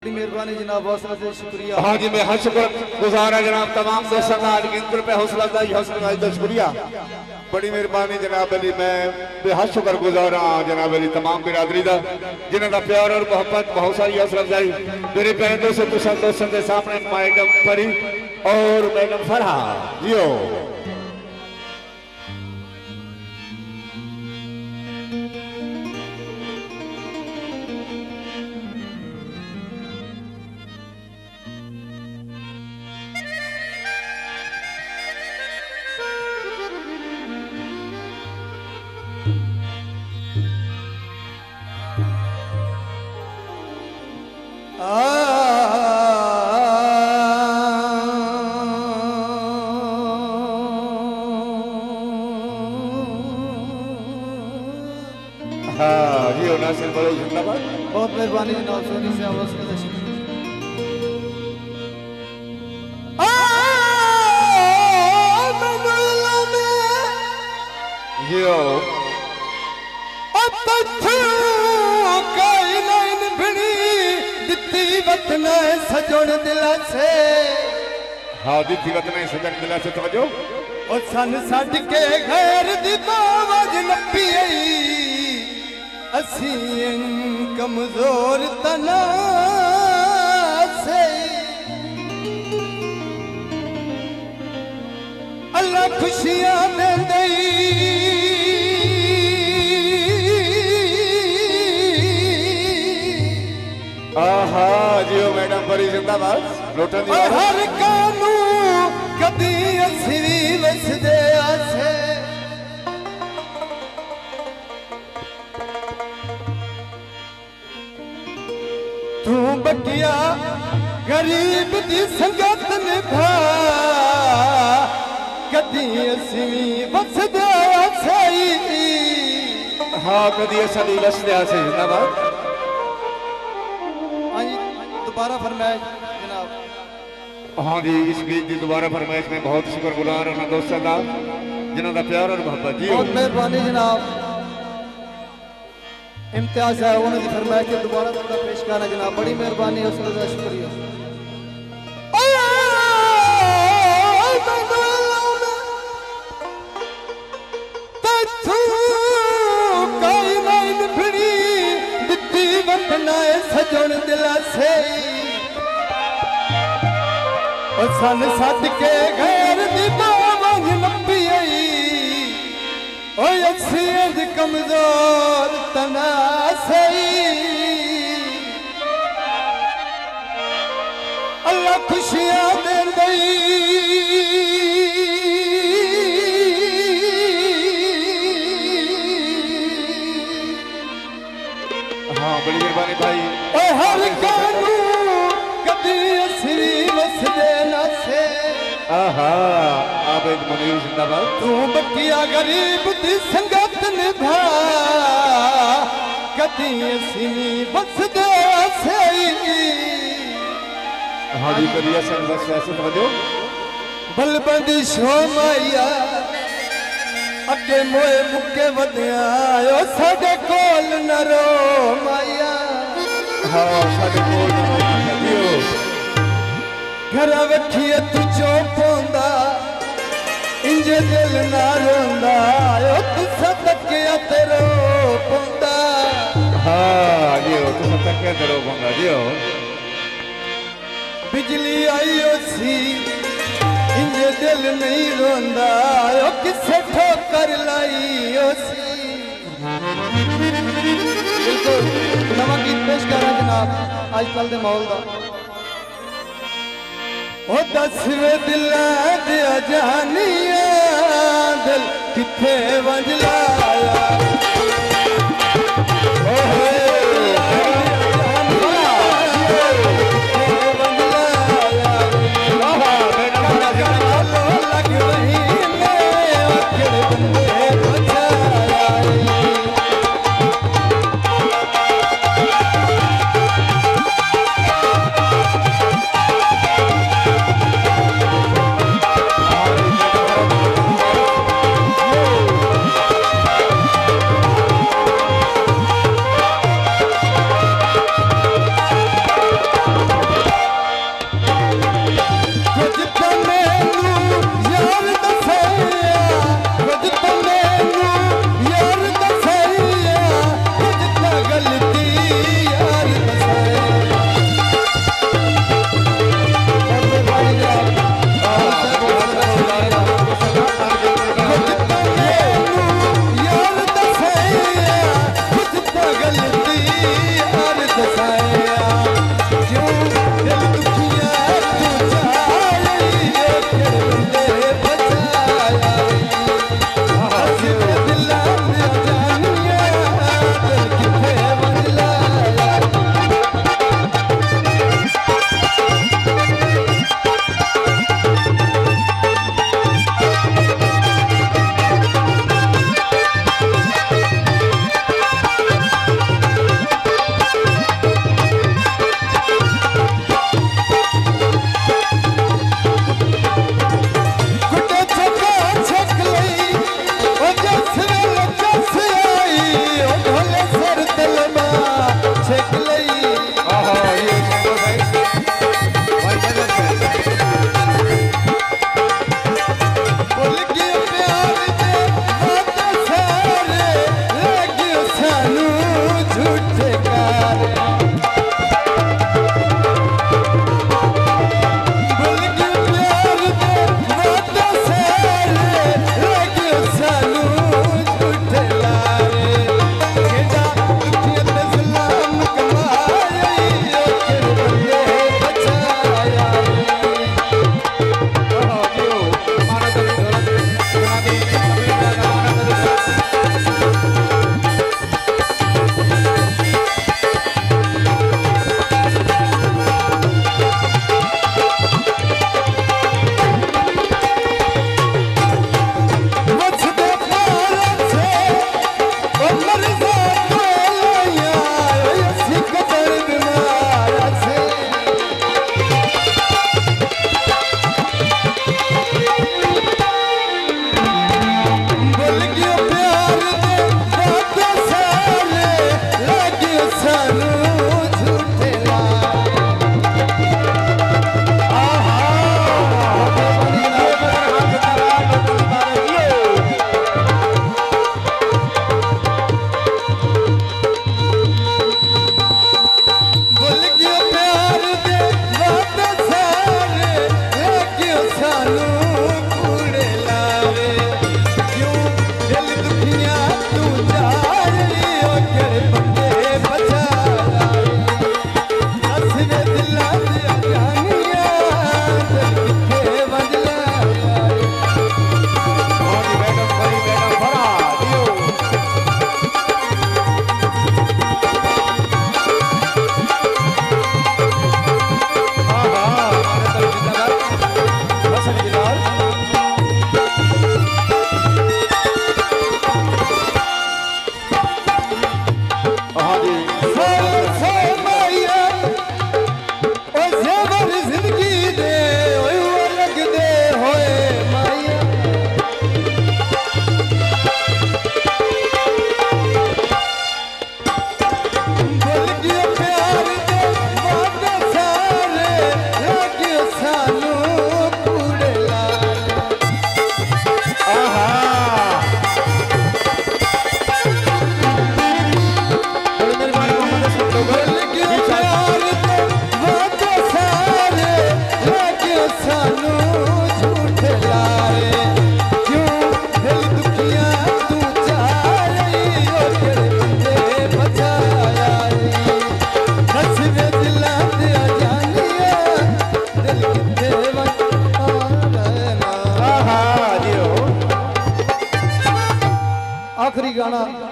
बड़ी मेहरबानी जनाब, बहुत सारा शुक्रिया। हाँ जी, मैं हर शुक्र गुजार है जनाब तमाम दोस्तों का गिनती पे हौसला अफजाई का शुक्रिया। बड़ी मेहरबानी जनाब अली, मैं हर शुक्र गुजार हाँ जनाब अली तमाम बिरादरी का जिन्हों का प्यार और मोहब्बत बहुत सारी हौसला अफजाई मेरे भैन दोस्तों के सामने मैडम परी और मैडम फरहा जियो। हाँ जी नासिर बड़े जिंदाबाद। बहुत मेहरबानी जनाब, सोनी से आवाज का सजोड़ दिला से हाँ दी वतन सजन दिला से तवज्जो और सन सट के गैर दी बावज नपी असी कमजोर तना से अल्लाह खुशियां दे दई आहा जियो मैडम बड़ी जिंदाबाद। लोटन दी हर कानू कदी असरी वसदे आसे तू बकिया गरीब दी संगत निभा कदी असरी वसदे आसे हाँ कदी असली वसदे आसे जिंदाबाद। दोबारा फरमाइश जनाब। हाँ जी, इस गीत की दोबारा फरमाइश में बहुत शुक्रगुजार उन्होंने दोस्तों का जिन्हों का प्यार और मोहब्बत जी। बहुत मेहरबानी जनाब, इम्तियाज है उन्होंने फरमाइश के दोबारा पेश करना जनाब, बड़ी मेहरबानी है, उसका शुक्रिया। सजन दिला से और सन सट के गैर दी बावज नपी ओए असीद कमजोर तना से अल्लाह खुशियां दे दई हाँ बड़ी मेहरबानी भाई। हर कानू कदी असरी वसदे ना से आहा आबिद मुनीर जिंदाबाद। तू बकिया गरीब दी संगत निभा कदी असरी वसदे से हाँ जी कदी असली वसदे से तवज्जो बलबंदी शो माया अगे मोए मुके वधिया ओ साडे कोल न रो माया। हाँ साडे कोल न रो दियो घर वठिए तू चो पोंदा इंजे दिल ना रोंदा ओ तू सदकिया तेरो पोंदा। हाँ दियो तू सदकिया तेरो पोंदा दियो। बिजली आई ओ सी इंजे दिल नहीं रोंदा ओ किसे ठोकर लाई ओ सी। बिल्कुल नवा गीत पेश कर रहा जनाब आजकल दे माहौल दा। ओ दसवे दिला दे जानिया दिल किथे वंज लाया खाना